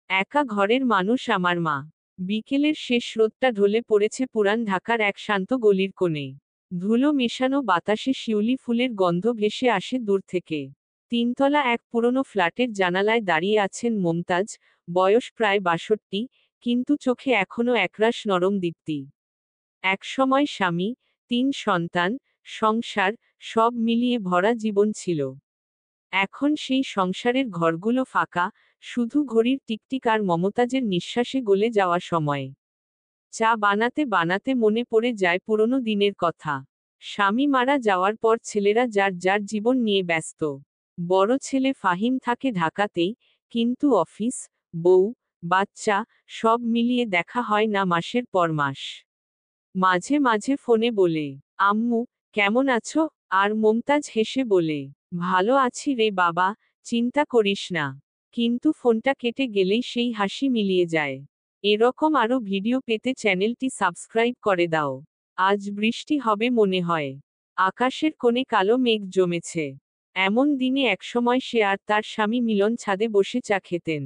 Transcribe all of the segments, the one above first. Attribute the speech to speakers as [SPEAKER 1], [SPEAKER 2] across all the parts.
[SPEAKER 1] একা ঘরের মানুষ আমার মা। বিকেলের শেষ রোদটা ঢলে পড়েছে পুরান ঢাকার এক শান্ত গলির কোণে। ধুলো মেশানো বাতাসে শিউলি ফুলের গন্ধ ভেসে আসে দূর থেকে। তিনতলা এক পুরনো ফ্ল্যাটের জানালায় দাঁড়িয়ে আছেন মমতাজ, বয়স প্রায় ৬২, কিন্তু চোখে এখনো একরাশ নরম দীপ্তি। একসময় স্বামী, ৩ সন্তান, সংসার, সব মিলিয়ে ভরা জীবন ছিল। এখন সেই সংসারের ঘরগুলো ফাঁকা, শুধু ঘড়ির টিকটিক আর মমতাজের নিঃশ্বাসে গলে যাওয়া সময়। চা বানাতে বানাতে মনে পড়ে যায় পুরনো দিনের কথা। স্বামী মারা যাওয়ার পর ছেলেরা যার যার জীবন নিয়ে ব্যস্ত। বড় ছেলে ফাহিম থাকে ঢাকাতেই, কিন্তু অফিস, বউ, বাচ্চা, সব মিলিয়ে দেখা হয় না মাসের পর মাস। মাঝে মাঝে ফোনে বলে, আম্মু, কেমন আছো? আর মমতাজ হেসে বলে, ভালো আছি রে বাবা, চিন্তা করিস না। কিন্তু ফোনটা কেটে গেলেই সেই হাসি মিলিয়ে যায়। এরকম আরো ভিডিও পেতে চ্যানেলটি সাবস্ক্রাইব করে দাও। আজ বৃষ্টি হবে মনে হয়। আকাশের কোণে কালো মেঘ জমেছে। এমন দিনে একসময় সে আর তার স্বামী মিলন ছাদে বসে চা খেতেন।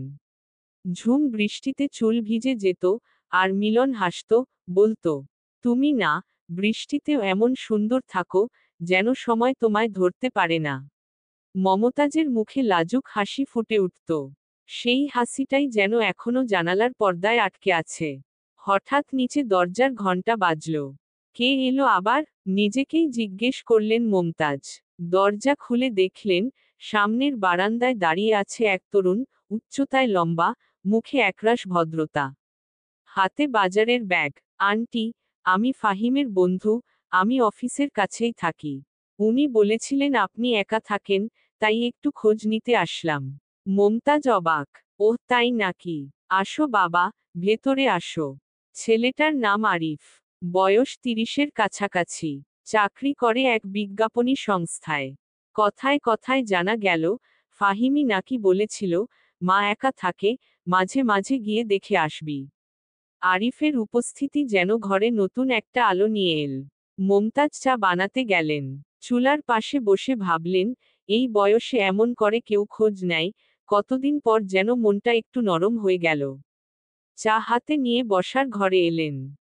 [SPEAKER 1] ঝুম বৃষ্টিতে চুল ভিজে যেত, আর মিলন হাসত, বলতো, তুমি না, বৃষ্টিতেও এমন সুন্দর থাকো, যেন সময় তোমায় ধরতে পারে না। মমতাজের মুখে লাজুক হাসি ফুটে উঠত। সেই হাসিটাই যেন এখনো জানালার পর্দায় আটকে আছে। হঠাৎ নিচে দরজার ঘণ্টা বাজল। কে এলো আবার? নিজেকেই জিজ্ঞেস করলেন মমতাজ। দরজা খুলে দেখলেন, সামনের বারান্দায় দাঁড়িয়ে আছে এক তরুণ, উচ্চতায় লম্বা, মুখে একরাশ ভদ্রতা। হাতে বাজারের ব্যাগ। আন্টি, আমি ফাহিমের বন্ধু, আমি অফিসের কাছেই থাকি। উনি বলেছিলেন আপনি একা থাকেন, তাই একটু খোঁজ নিতে আসলাম। মমতাজ অবাক। ওহ তাই নাকি? আসো বাবা, ভেতরে আসো। ছেলেটার নাম আরিফ। বয়স ৩০-এর কাছাকাছি। চাকরি করে এক বিজ্ঞাপনী সংস্থায়। কথায় কথায় জানা গেল, ফাহিমি নাকি বলেছিল, মা একা থাকে, মাঝে মাঝে গিয়ে দেখে আসবি। আরিফের উপস্থিতি যেন ঘরে নতুন একটা আলো নিয়ে এল। মমতাজ চা বানাতে গেলেন। চুলার পাশে বসে ভাবলেন, এই বয়সে এমন করে কেউ খোঁজ নেয়, কতদিন পর যেন মনটা একটু নরম হয়ে গেল। চা হাতে নিয়ে বসার ঘরে এলেন।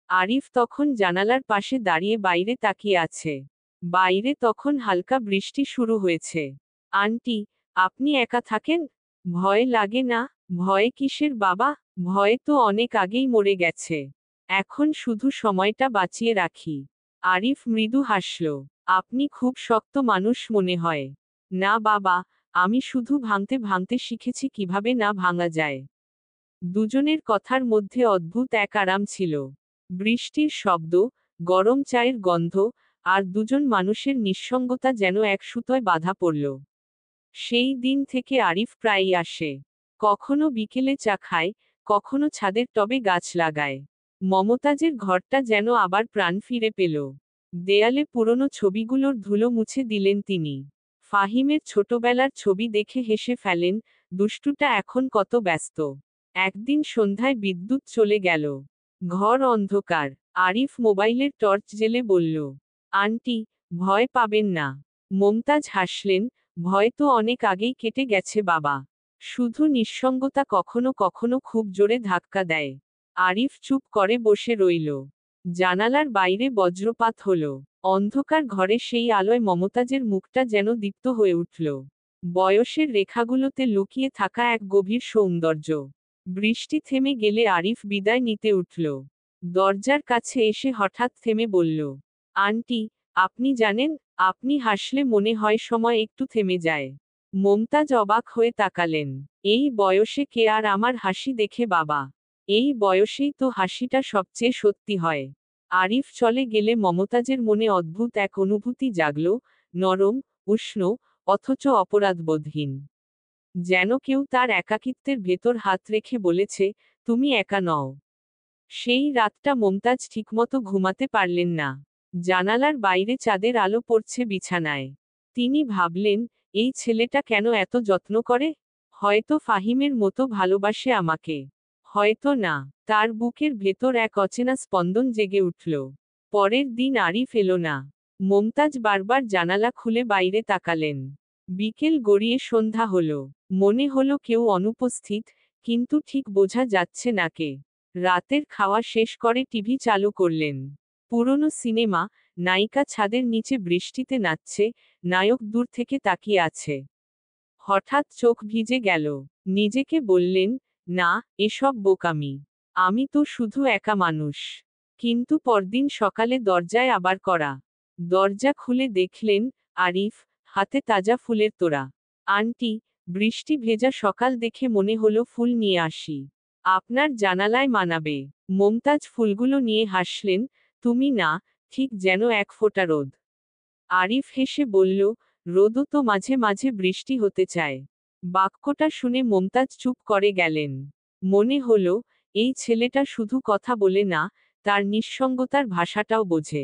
[SPEAKER 1] আরিফ তখন জানালার পাশে দাঁড়িয়ে বাইরে তাকিয়ে আছে। বাইরে তখন হালকা বৃষ্টি শুরু হয়েছে। আন্টি, আপনি একা থাকেন? ভয় লাগে না? ভয় কিসের বাবা? ভয় তো অনেক আগেই মরে গেছে। এখন শুধু সময়টা বাঁচিয়ে রাখি। আরিফ মৃদু হাসল। আপনি খুব শক্ত মানুষ মনে হয়। না বাবা, আমি শুধু ভাঙতে ভাঙতে শিখেছি কিভাবে না ভাঙা যায়। দুজনের কথার মধ্যে অদ্ভুত এক আরাম ছিল। বৃষ্টির শব্দ, গরম চায়ের গন্ধ, আর দুজন মানুষের নিঃসঙ্গতা যেন এক সুতোয় বাঁধা পড়ল। সেই দিন থেকে আরিফ প্রায়ই আসে। কখনো বিকেলে চা খায়, কখনো ছাদের টবে গাছ লাগায়। মমতাজের ঘরটা যেন আবার প্রাণ ফিরে পেল। দেয়ালে পুরনো ছবিগুলোর ধুলো মুছে দিলেন তিনি। ফাহিমের ছোটবেলার ছবি দেখে হেসে ফেলেন, দুষ্টুটা এখন কত ব্যস্ত। একদিন সন্ধ্যায় বিদ্যুৎ চলে গেল। ঘর অন্ধকার। আরিফ মোবাইলের টর্চ জ্বেলে বলল, আন্টি, ভয় পাবেন না। মমতাজ হাসলেন, ভয় তো অনেক আগেই কেটে গেছে বাবা। শুধু নিঃসঙ্গতা কখনো কখনো খুব জোরে ধাক্কা দেয়। আরিফ চুপ করে বসে রইল। জানালার বাইরে বজ্রপাত হলো। অন্ধকার ঘরে সেই আলোয় মমতাজের মুখটা যেন দীপ্ত হয়ে উঠল। বয়সের রেখাগুলোতে লুকিয়ে থাকা এক গভীর সৌন্দর্য। বৃষ্টি থেমে গেলে আরিফ বিদায় নিতে উঠল। দরজার কাছে এসে হঠাৎ থেমে বলল, আন্টি, আপনি জানেন, আপনি হাসলে মনে হয় সময় একটু থেমে যায়। মমতাজ অবাক হয়ে তাকালেন। এই বয়সে কে আর আমার হাসি দেখে বাবা? এই বয়সেই তো হাসিটা সবচেয়ে সত্যি হয়। আরিফ চলে গেলে মমতাজের মনে অদ্ভুত এক অনুভূতি জাগল, নরম, উষ্ণ, অথচ অপরাধবোধহীন। যেন কেউ তার একাকিত্বের ভেতর হাত রেখে বলেছে, তুমি একা নও। সেই রাতটা মমতাজ ঠিকমতো ঘুমাতে পারলেন না। জানালার বাইরে চাঁদের আলো পড়ছে বিছানায়। তিনি ভাবলেন, এই ছেলেটা কেন এত যত্ন করে? হয়তো ফাহিমের মতো ভালোবাসে আমাকে। হয়তো না। তার বুকের ভেতর এক অচেনা স্পন্দন জেগে উঠল। পরের দিন আরিফ এলো না। মমতাজ বারবার জানালা খুলে বাইরে তাকালেন। বিকেল গড়িয়ে সন্ধ্যা হলো। মনে হলো কেউ অনুপস্থিত, কিন্তু ঠিক বোঝা যাচ্ছে না কে। রাতের খাওয়া শেষ করে টিভি চালু করলেন। পুরনো সিনেমা, নায়িকা ছাদের নিচে বৃষ্টিতে নাচছে, নায়ক দূর থেকে তাকিয়ে আছে। হঠাৎ চোখ ভিজে গেল। নিজেকে বললেন, না, এসব বোকামি। আমি তো শুধু একা মানুষ। কিন্তু পরদিন সকালে দরজায় আবার কড়া। দরজা খুলে দেখলেন, আরিফ, হাতে তাজা ফুলের তোড়া। আন্টি, বৃষ্টি ভেজা সকাল দেখে মনে হলো ফুল নিয়ে আসি। আপনার জানালায় মানাবে। মমতাজ ফুলগুলো নিয়ে হাসলেন, তুমি না, ঠিক যেন এক ফোঁটা রোদ। আরিফ হেসে বলল, রোদও তো মাঝে মাঝে বৃষ্টি হতে চায়। বাক্যটা শুনে মমতাজ চুপ করে গেলেন। মনে হলো, এই ছেলেটা শুধু কথা বলে না, তার নিঃসঙ্গতার ভাষাটাও বোঝে।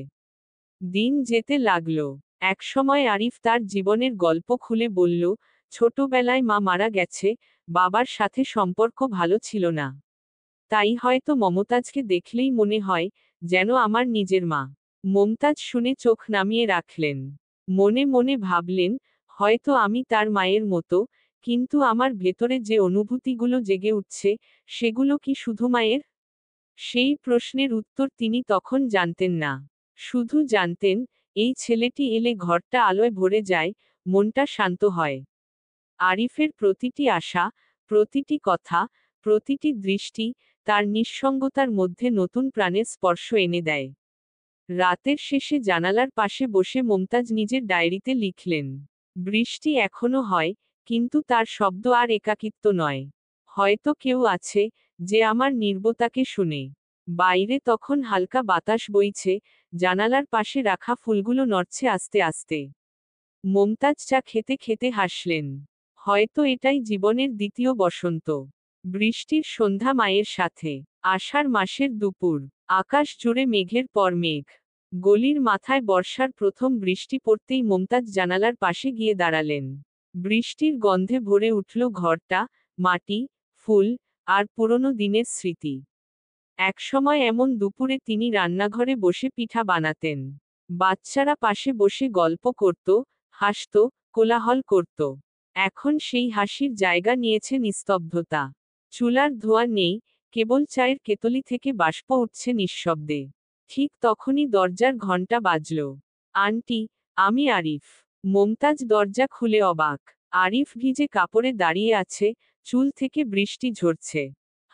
[SPEAKER 1] দিন যেতে লাগলো। একসময় আরিফ তার জীবনের গল্প খুলে বলল, ছোটবেলায় মা মারা গেছে, বাবার সাথে সম্পর্ক ভালো ছিল না। তাই হয়তো মমতাজকে দেখলেই মনে হয়, যেন আমার নিজের মা। মমতাজ শুনে চোখ নামিয়ে রাখলেন। মনে মনে ভাবলেন, হয়তো আমি তার মায়ের মতো, কিন্তু আমার ভেতরে যে অনুভূতিগুলো জেগে উঠছে, সেগুলো কি শুধু মায়ের? সেই প্রশ্নের উত্তর তিনি তখন জানতেন না। শুধু জানতেন, এই ছেলেটি এলে ঘরটা আলোয় ভরে যায়, মনটা শান্ত হয়। আরিফের প্রতিটি আশা, প্রতিটি কথা, প্রতিটি দৃষ্টি, তার নিঃসঙ্গতার মধ্যে নতুন প্রাণের স্পর্শ এনে দেয়। রাতের শেষে জানালার পাশে বসে মমতাজ নিজের ডায়েরিতে লিখলেন, বৃষ্টি এখনো হয়, কিন্তু তার শব্দ আর একাকিত্ব নয়। হয়তো কেউ আছে, যে আমার নীরবতাকে শুনে। বাইরে তখন হালকা বাতাস বইছে, জানালার পাশে রাখা ফুলগুলো নড়ছে আস্তে আস্তে। মমতাজ চা খেতে খেতে হাসলেন। হয়তো এটাই জীবনের দ্বিতীয় বসন্ত। বৃষ্টির সন্ধ্যা মায়ের সাথে। আষাঢ় মাসের দুপুর। আকাশ জুড়ে মেঘের পর মেঘ। গলির মাথায় বর্ষার প্রথম বৃষ্টি পড়তেই মমতাজ জানালার পাশে গিয়ে দাঁড়ালেন। বৃষ্টির গন্ধে ভরে উঠল ঘরটা, মাটি, ফুল, আর পুরনো দিনের স্মৃতি। একসময় এমন দুপুরে তিনি রান্নাঘরে বসে পিঠা বানাতেন। বাচ্চারা পাশে বসে গল্প করত, হাসত, কোলাহল করত। এখন সেই হাসির জায়গা নিয়েছে নিস্তব্ধতা। চুলার ধোঁয়া নেই, কেবল চায়ের কেতলি থেকে বাষ্প উঠছে নিঃশব্দে। ঠিক তখনই দরজার ঘণ্টা বাজল। আন্টি, আমি আরিফ। মমতাজ দরজা খুলে অবাক। আরিফ ভিজে কাপড়ে দাঁড়িয়ে আছে, চুল থেকে বৃষ্টি ঝরছে।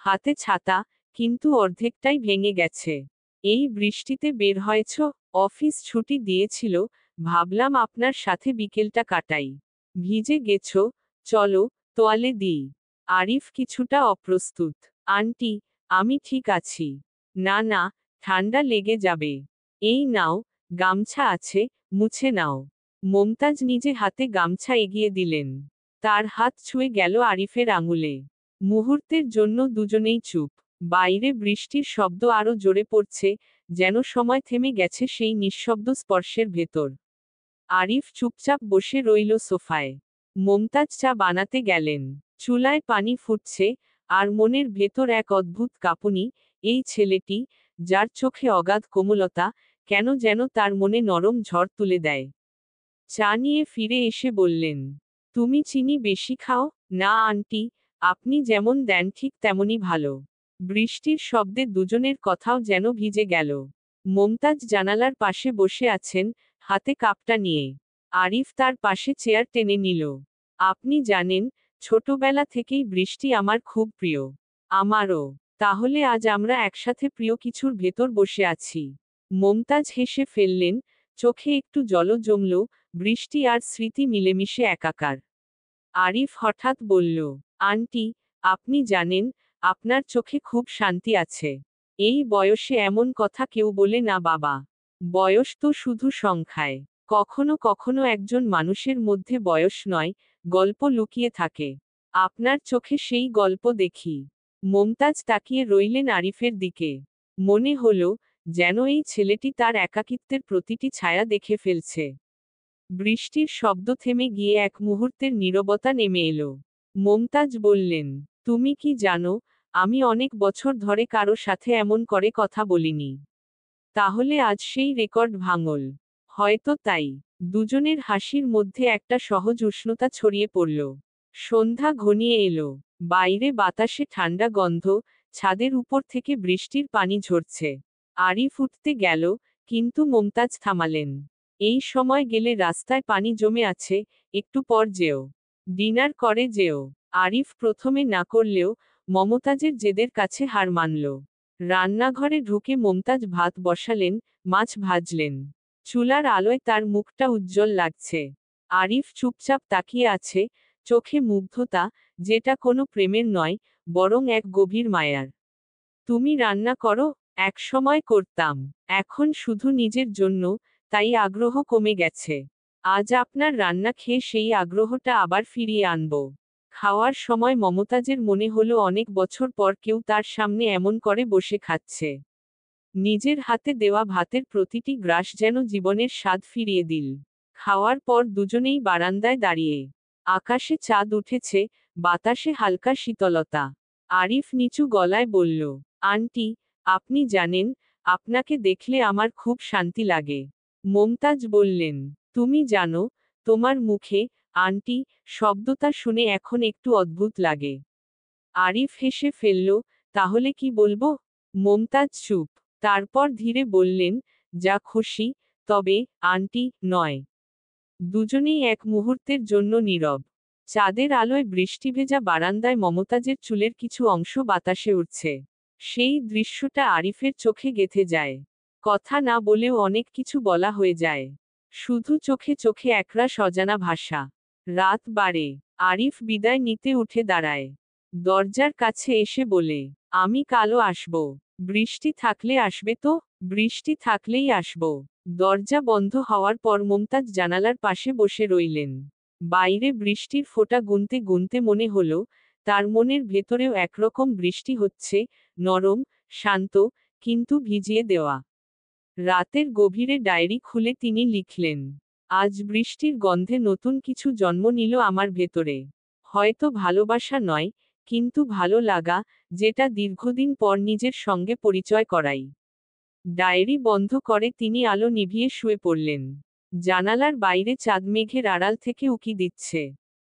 [SPEAKER 1] হাতে ছাতা, কিন্তু অর্ধেকটাই ভেঙে গেছে। এই বৃষ্টিতে বের হয়েছ? অফিস ছুটি দিয়েছিল, ভাবলাম আপনার সাথে বিকেলটা কাটাই। ভিজে গেছো, চলো, তোয়ালে দিই। আরিফ কিছুটা অপ্রস্তুত। আন্টি, আমি ঠিক আছি। না না, ঠান্ডা লেগে যাবে। এই নাও, গামছা আছে, মুছে নাও। মমতাজ নিজে হাতে গামছা এগিয়ে দিলেন। তার হাত ছুঁয়ে গেল আরিফের আঙুলে। মুহূর্তের জন্য দুজনেই চুপ। বাইরে বৃষ্টির শব্দ আরো জোরে পড়ছে, যেন সময় থেমে গেছে সেই নিঃশব্দ স্পর্শের ভেতর। আরিফ চুপচাপ বসে রইল সোফায়। মমতাজ চা বানাতে গেলেন। চুলায় পানি ফুটছে, আর মনের ভেতর এক অদ্ভুত কাঁপুনি। এই ছেলেটি, যার চোখে অগাধ কোমলতা, কেন যেন তার মনে নরম ঝড় তুলে দেয়। চা নিয়ে ফিরে এসে বললেন, তুমি চিনি বেশি খাও? না আন্টি, আপনি যেমন দেন ঠিক তেমনই ভালো। বৃষ্টির শব্দে দুজনের কথাও যেন ভিজে গেল। মমতাজ জানালার পাশে বসে আছেন, হাতে কাপটা নিয়ে। আরিফ তার পাশে চেয়ার টেনে নিল। আপনি জানেন, ছোটবেলা থেকেই বৃষ্টি আমার খুব প্রিয়। আমারও। তাহলে আজ আমরা একসাথে প্রিয় কিছুর ভেতর বসে আছি। মমতাজ হেসে ফেললেন, চোখে একটু জল জমল, বৃষ্টি আর স্মৃতি মিলেমিশে একাকার। আরিফ হঠাৎ বলল, আন্টি, আপনি জানেন, আপনার চোখে খুব শান্তি আছে। এই বয়সে এমন কথা কেউ বলে না বাবা। বয়স তো শুধু সংখ্যায়। কখনো কখনো একজন মানুষের মধ্যে বয়স নয়, গল্প লুকিয়ে থাকে। আপনার চোখে সেই গল্প দেখি। মমতাজ তাকিয়ে রইলেন আরিফের দিকে। মনে হলো, যেন এই ছেলেটি তার একাকিত্বের প্রতিটি ছায়া দেখে ফেলছে। বৃষ্টির শব্দ থেমে গিয়ে এক মুহূর্তের নীরবতা নেমে এলো। মমতাজ বললেন, তুমি কি জানো, আমি অনেক বছর ধরে কারো সাথে এমন করে কথা বলিনি। তাহলে আজ সেই রেকর্ড ভাঙল। হয়তো তাই। দুজনের হাসির মধ্যে একটা সহজ উষ্ণতা ছড়িয়ে পড়ল। সন্ধ্যা ঘনিয়ে এলো। বাইরে বাতাসে ঠান্ডা গন্ধ, ছাদের উপর থেকে বৃষ্টির পানি ঝরছে। আরিফ উঠতে গেল, কিন্তু মুমতাজ থামালেন। এই সময় গেলে রাস্তায় পানি জমে আছে, একটু পর যেও। ডিনার করে যেও। আরিফ প্রথমে না করলেও মমতাজের জেদের কাছে হার মানল। রান্নাঘরে ঢুকে মুমতাজ ভাত বসালেন, মাছ ভাজলেন। চুলার আলোয় তার মুখটা উজ্জ্বল লাগছে। আরিফ চুপচাপ তাকিয়ে আছে, চোখে মুগ্ধতা, যেটা কোনো প্রেমের নয়, বরং এক গভীর মায়ার। তুমি রান্না করো? একসময় করতাম। এখন শুধু নিজের জন্য, তাই আগ্রহ কমে গেছে। আজ আপনার রান্না খেয়ে সেই আগ্রহটা আবার ফিরিয়ে আনব। খাওয়ার সময় মমতাজের মনে হলো অনেক বছর পর কেউ তার সামনে এমন করে বসে খাচ্ছে। নিজের হাতে দেওয়া ভাতের প্রতিটি গ্রাস যেন জীবনের স্বাদ ফিরিয়ে দিল। খাওয়ার পর দুজনেই বারান্দায় দাঁড়িয়ে। আকাশে চাঁদ উঠেছে, বাতাসে হালকা শীতলতা। আরিফ নিচু গলায় বলল, আন্টি, আপনি জানেন, আপনাকে দেখলে আমার খুব শান্তি লাগে। মুমতাজ বললেন, তুমি জানো, তোমার মুখে আন্টি শব্দটা শুনে এখন একটু অদ্ভুত লাগে। আরিফ হেসে ফেলল, তাহলে কি বলবো? মুমতাজ চুপ। তারপর ধীরে বললেন, যা খুশি, তবে আন্টি নয়। দুজনেই এক মুহূর্তের জন্য নীরব। চাঁদের আলোয় বৃষ্টিভেজা বারান্দায় মমতাজের চুলের কিছু অংশ বাতাসে উঠছে। সেই দৃশ্যটা আরিফের চোখে গেঁথে যায়। কথা না বলেও অনেক কিছু বলা হয়ে যায়। শুধু চোখে চোখে একরাশ অজানা ভাষা। রাত বাড়ে। আরিফ বিদায় নিতে উঠে দাঁড়ায়। দরজার কাছে এসে বলে, আমি কালও আসব। বৃষ্টি থাকলে আসবে তো? বৃষ্টি থাকলেই আসব। দরজা বন্ধ হওয়ার পর মুমতাজ জানালার পাশে বসে রইলেন। বাইরে বৃষ্টির ফোঁটা গুনতে গুনতে মনে হলো, তার মনের ভেতরেও একরকম বৃষ্টি হচ্ছে, নরম, শান্ত, কিন্তু ভিজিয়ে দেওয়া। রাতের গভীরে ডায়েরি খুলে তিনি লিখলেন, আজ বৃষ্টির গন্ধে নতুন কিছু জন্ম নিল আমার ভেতরে। হয়তো ভালোবাসা নয়, কিন্তু ভালো লাগা, যেটা দীর্ঘদিন পর নিজের সঙ্গে পরিচয় করাই। ডায়েরি বন্ধ করে তিনি আলো নিভিয়ে শুয়ে পড়লেন। জানালার বাইরে চাঁদ মেঘের আড়াল থেকে উকি দিচ্ছে।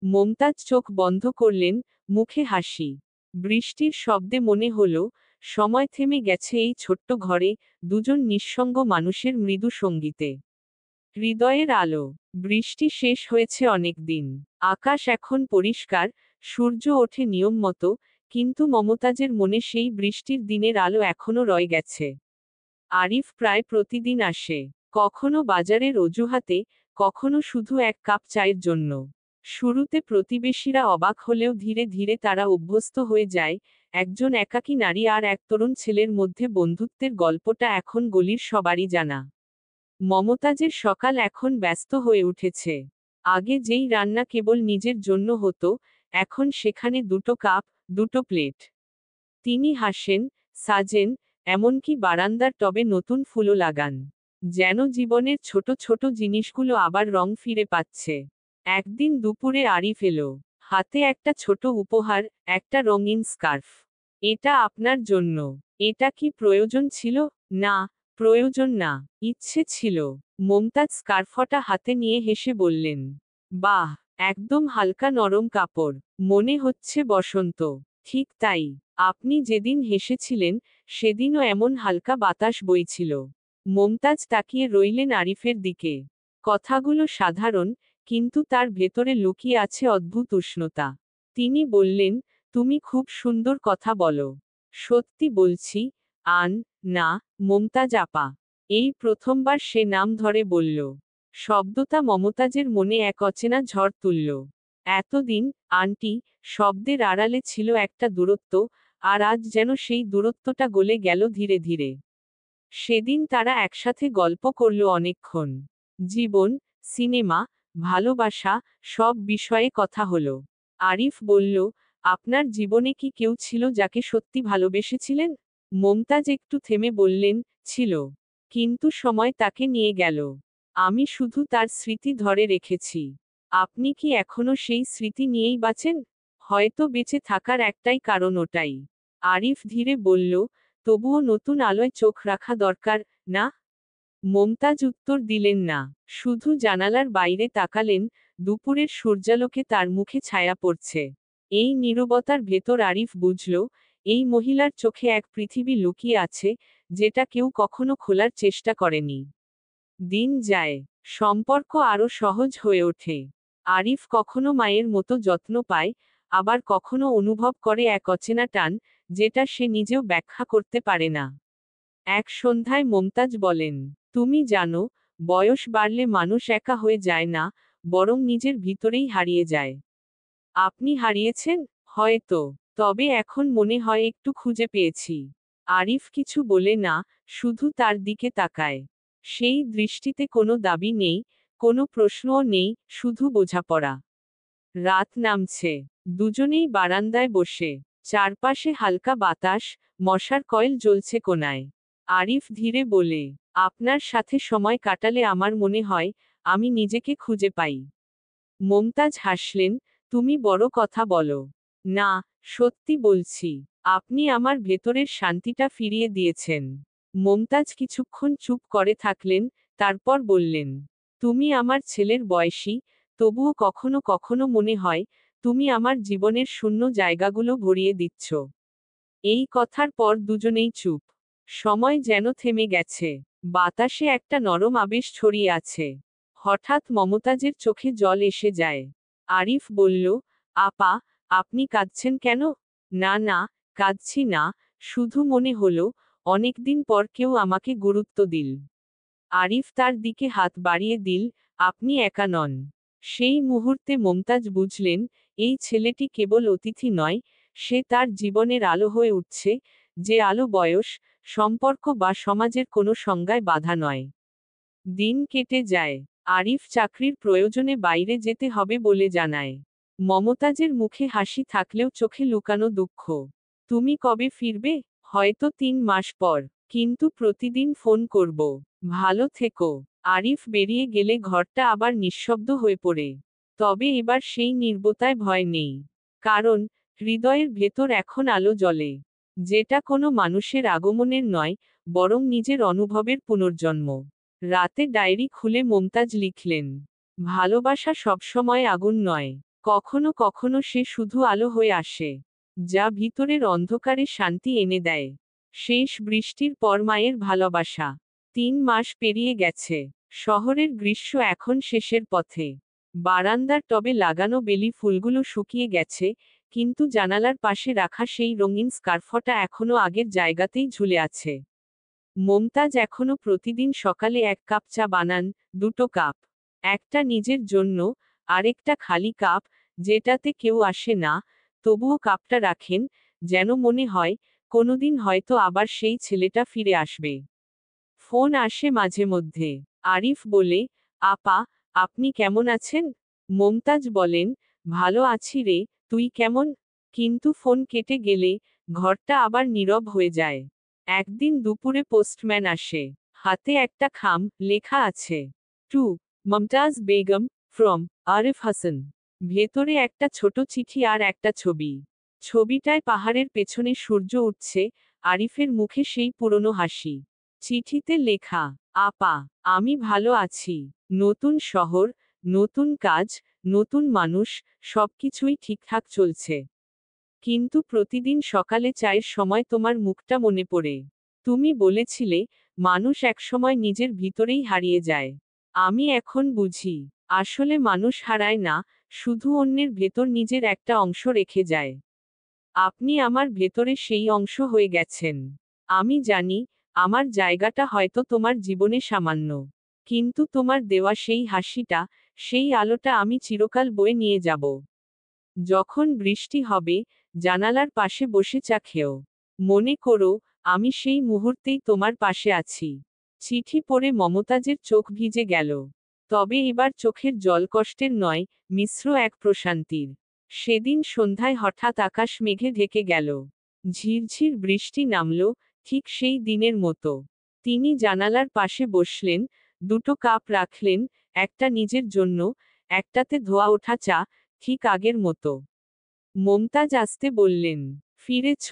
[SPEAKER 1] মুমতাজ চোখ বন্ধ করলেন, মুখে হাসি। বৃষ্টির শব্দে মনে হলো, সময় থেমে গেছে এই ছোট্ট ঘরে, দুজন নিঃসঙ্গ মানুষের মৃদু সঙ্গীতে। হৃদয়ের আলো। বৃষ্টি শেষ হয়েছে অনেকদিন। আকাশ এখন পরিষ্কার, সূর্য ওঠে নিয়ম মতো, কিন্তু মমতাজের মনে সেই বৃষ্টির দিনের আলো এখনো রয়ে গেছে। আরিফ প্রায় প্রতিদিন আসে। কখনো বাজারের অজুহাতে, কখনো শুধু এক কাপ চায়ের জন্য। শুরুতে প্রতিবেশীরা অবাক হলেও ধীরে ধীরে তারা অভ্যস্ত হয়ে যায়। একজন একাকী নারী আর এক তরুণ ছেলের মধ্যে বন্ধুত্বের গল্পটা এখন গলির সবারই জানা। মমতাজের সকাল এখন ব্যস্ত হয়ে উঠেছে। আগে যেই রান্না কেবল নিজের জন্য হতো, এখন সেখানে দুটো কাপ, দুটো প্লেট। তিনি হাসেন, সাজেন, এমনকি বারান্দার টবে নতুন ফুলও লাগান। যেন জীবনের ছোট ছোট জিনিসগুলো আবার রং ফিরে পাচ্ছে। একদিন দুপুরে আরিফ এলো। হাতে একটা ছোট উপহার, একটা রঙিন স্কার্ফ। এটা আপনার জন্য। এটা কি প্রয়োজন ছিল? না, প্রয়োজন না, ইচ্ছে ছিল। মুমতাজ স্কার্ফটা হাতে নিয়ে হেসে বললেন, বাহ, একদম হালকা নরম কাপড়। মনে হচ্ছে বসন্ত। ঠিক তাই। আপনি যেদিন হেসেছিলেন, সেদিনও এমন হালকা বাতাস বইছিল। মুমতাজ তাকিয়ে রইলেন আরিফের দিকে। কথাগুলো সাধারণ, কিন্তু তার ভেতরে লুকিয়ে আছে অদ্ভুত উষ্ণতা। তিনি বললেন, তুমি খুব সুন্দর কথা বলো। সত্যি বলছি, আন, না, মুমতাজ আপা। এই প্রথমবার সে নাম ধরে বলল। শব্দটা মমতাজের মনে এক অচেনা ঝড় তুলল। এতদিন, আন্টি শব্দের আড়ালে ছিল একটা দূরত্ব, আর আজ যেন সেই দূরত্বটা গলে গেল ধীরে ধীরে। সেদিন তারা একসাথে গল্প করল অনেকক্ষণ। জীবন, সিনেমা, ভালোবাসা, সব বিষয়ে কথা হলো। আরিফ বলল, আপনার জীবনে কি কেউ ছিল যাকে সত্যি ভালোবেসেছিলেন? মুমতাজ একটু থেমে বললেন, ছিল। কিন্তু সময় তাকে নিয়ে গেল। আমি শুধু তার স্মৃতি ধরে রেখেছি। আপনি কি এখনো সেই স্মৃতি নিয়েই বাঁচেন? হয়তো বেঁচে থাকার একটাই কারণ ওটাই। আরিফ ধীরে বলল, তবুও নতুন আলোয় চোখ রাখা দরকার, না? মুমতাজ উত্তর দিলেন না। শুধু জানালার বাইরে তাকালেন, দুপুরের সূর্যালোকে তার মুখে ছায়া পড়ছে। এই নীরবতার ভেতর আরিফ বুঝল, এই মহিলার চোখে এক পৃথিবী লুকিয়ে আছে, যেটা কেউ কখনো খোলার চেষ্টা করেনি। দিন যায়, সম্পর্ক আরো সহজ হয়ে ওঠে। আরিফ কখনো মায়ের মতো যত্ন পায়, আবার কখনো অনুভব করে এক অচেনা টান, যেটা সে নিজেও ব্যাখ্যা করতে পারে না। এক সন্ধ্যায় মমতাজ বলেন, তুমি জানো, বয়স বাড়লে মানুষ একা হয়ে যায় না, বরং নিজের ভিতরেই হারিয়ে যায়। আপনি হারিয়েছেন? হয়তো। তবে এখন মনে হয় একটু খুঁজে পেয়েছি। আরিফ কিছু বলে না, শুধু তার দিকে তাকায়। সেই দৃষ্টিতে কোনো দাবি নেই, কোনো প্রশ্নও নেই, শুধু বোঝাপড়া। রাত নামছে। দুজনেই বারান্দায় বসে। চারপাশে হালকা বাতাস, মশার কয়েল জ্বলছে কোনায়। আরিফ ধীরে বলে, আপনার সাথে সময় কাটালে আমার মনে হয়, আমি নিজেকে খুঁজে পাই। মমতাজ হাসলেন, তুমি বড় কথা বলো। না, সত্যি বলছি। আপনি আমার ভেতরের শান্তিটা ফিরিয়ে দিয়েছেন। মমতাজ কিছুক্ষণ চুপ করে থাকলেন, তারপর বললেন, তুমি আমার ছেলের বয়সী, তবুও কখনো কখনো মনে হয়, তুমি আমার জীবনের শূন্য জায়গাগুলো ভরিয়ে দিচ্ছ। এই কথার পর দুজনেই চুপ। সময় যেন থেমে গেছে। বাতাসে একটা নরম আবেশ ছড়িয়ে আছে। হঠাৎ মমতাজের চোখে জল এসে যায়। আরিফ বলল, আপা, আপনি কাঁদছেন কেন? না না, কাঁদছি না, শুধু মনে হলো, অনেকদিন পর কেউ আমাকে গুরুত্ব দিল। আরিফ তার দিকে হাত বাড়িয়ে দিল, আপনি একা নন। সেই মুহূর্তে মমতাজ বুঝলেন, এই ছেলেটি কেবল অতিথি নয়, সে তার জীবনের আলো হয়ে উঠছে, যে আলো বয়স, সম্পর্ক বা সমাজের কোনো সংজ্ঞায় বাধা নয়। দিন কেটে যায়। আরিফ চাকরির প্রয়োজনে বাইরে যেতে হবে বলে জানায়। মমতাজের মুখে হাসি থাকলেও চোখে লুকানো দুঃখ। তুমি কবে ফিরবে? হয়তো 3 মাস পর। কিন্তু প্রতিদিন ফোন করব। ভালো থেকো। আরিফ বেরিয়ে গেলে ঘরটা আবার নিঃশব্দ হয়ে পড়ে। তবে এবার সেই নীরবতায় ভয় নেই। কারণ, হৃদয়ের ভেতর এখন আলো জ্বলে। যেটা কোনো মানুষের আগমনের নয়, বরং নিজের অনুভবের পুনর্জন্ম। রাতে ডায়েরি খুলে মমতাজ লিখলেন, ভালোবাসা সবসময় আগুন নয়। কখনো কখনো সে শুধু আলো হয়ে আসে, যা ভিতরের অন্ধকারে শান্তি এনে দেয়। শেষ বৃষ্টির পর মায়ের ভালোবাসা। 3 মাস পেরিয়ে গেছে। শহরের গ্রীষ্ম এখন শেষের পথে। বারান্দার টবে লাগানো বেলি ফুলগুলো শুকিয়ে গেছে, কিন্তু জানালার পাশে রাখা সেই রঙিন স্কার্ফটা এখনো আগের জায়গাতেই ঝুলে আছে। মমতাজ এখনো প্রতিদিন সকালে 1 কাপ চা বানান, 2 কাপ। একটা নিজের জন্য, আরেকটা খালি কাপ, যেটাতে কেউ আসে না, তবুও কাপটা রাখেন, যেন মনে হয়, কোনোদিন হয়তো আবার সেই ছেলেটা ফিরে আসবে। ফোন আসে মাঝে মধ্যে। আরিফ বলে, আপা, আপনি কেমন আছেন? মমতাজ বলেন, ভালো আছি রে, তুই কেমন? কিন্তু ফোন কেটে গেলে, ঘরটা আবার নীরব হয়ে যায়। একদিন দুপুরে পোস্টম্যান আসে। হাতে একটা খাম, লেখা আছে, টু মমতাজ বেগম, ফ্রম আরিফ হাসান। ভেতরে একটা ছোট চিঠি আর একটা ছবি। ছবিটায় পাহাড়ের পেছনে সূর্য উঠছে, আরিফের মুখে সেই পুরনো হাসি। চিঠিতে লেখা, আপা, আমি ভালো আছি। নতুন শহর, নতুন কাজ, নতুন মানুষ, সবকিছুই ঠিকঠাক চলছে। কিন্তু প্রতিদিন সকালে চায়ের সময় তোমার মুখটা মনে পড়ে। তুমি বলেছিলে, মানুষ একসময় নিজের ভিতরেই হারিয়ে যায়। আমি এখন বুঝি, আসলে মানুষ হারায় না, শুধু অন্যের ভেতর নিজের একটা অংশ রেখে যায়। আপনি আমার ভেতরে সেই অংশ হয়ে গেছেন। আমি জানি, আমার জায়গাটা হয়তো তোমার জীবনে সামান্য। কিন্তু তোমার দেওয়া সেই হাসিটা, সেই আলোটা আমি চিরকাল বয়ে নিয়ে যাব। যখন বৃষ্টি হবে, জানালার পাশে বসে চা খেও। মনে করো, আমি সেই মুহূর্তেই তোমার পাশে আছি। চিঠি পড়ে মমতাজের চোখ ভিজে গেল। তবে এবার চোখের জল কষ্টের নয়, মিশ্র এক প্রশান্তির। সেদিন সন্ধ্যায় হঠাৎ আকাশ মেঘে ঢেকে গেল। ঝিরঝির বৃষ্টি নামল, ঠিক সেই দিনের মতো। তিনি জানালার পাশে বসলেন, 2 কাপ রাখলেন, একটা নিজের জন্য, একটাতে ধোয়া ওঠা চা, ঠিক আগের মতো। মমতাজ আসতে বললেন, ফিরেছ,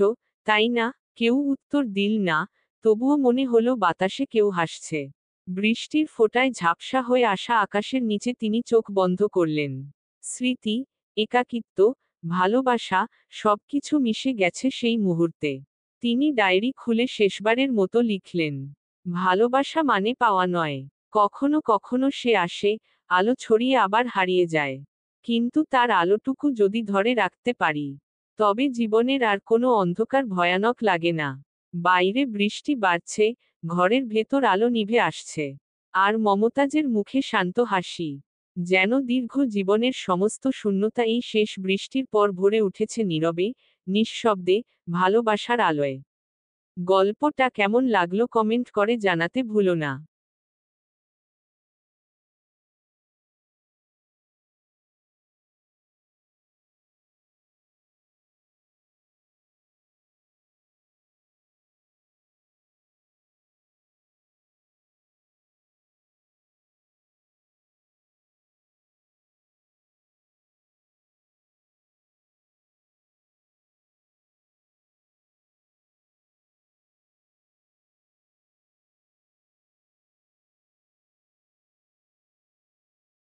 [SPEAKER 1] তাই না? কেউ উত্তর দিল না, তবুও মনে হলো বাতাসে কেউ হাসছে। বৃষ্টির ফোঁটায় ঝাপসা হয়ে আসা আকাশের নিচে তিনি চোখ বন্ধ করলেন। স্মৃতি, একাকিত্ব, ভালোবাসা, সবকিছু মিশে গেছে সেই মুহূর্তে। তিনি ডায়েরি খুলে শেষবারের মতো লিখলেন, ভালোবাসা মানে পাওয়া নয়। কখনো কখনো সে আসে, আলো ছড়িয়ে আবার হারিয়ে যায়। কিন্তু তার আলোটুকু যদি ধরে রাখতে পারি, তবে জীবনের আর কোনো অন্ধকার ভয়ানক লাগে না। বাইরে বৃষ্টি বাড়ছে, ঘরের ভেতর আলো নিভে আসছে। আর মমতাজের মুখে শান্ত হাসি। যেন দীর্ঘ জীবনের সমস্ত শূন্যতা এই শেষ বৃষ্টির পর ভরে উঠেছে নীরবে, নিঃশব্দে, ভালোবাসার আলোয়। গল্পটা কেমন লাগলো কমেন্ট করে জানাতে ভুলো না।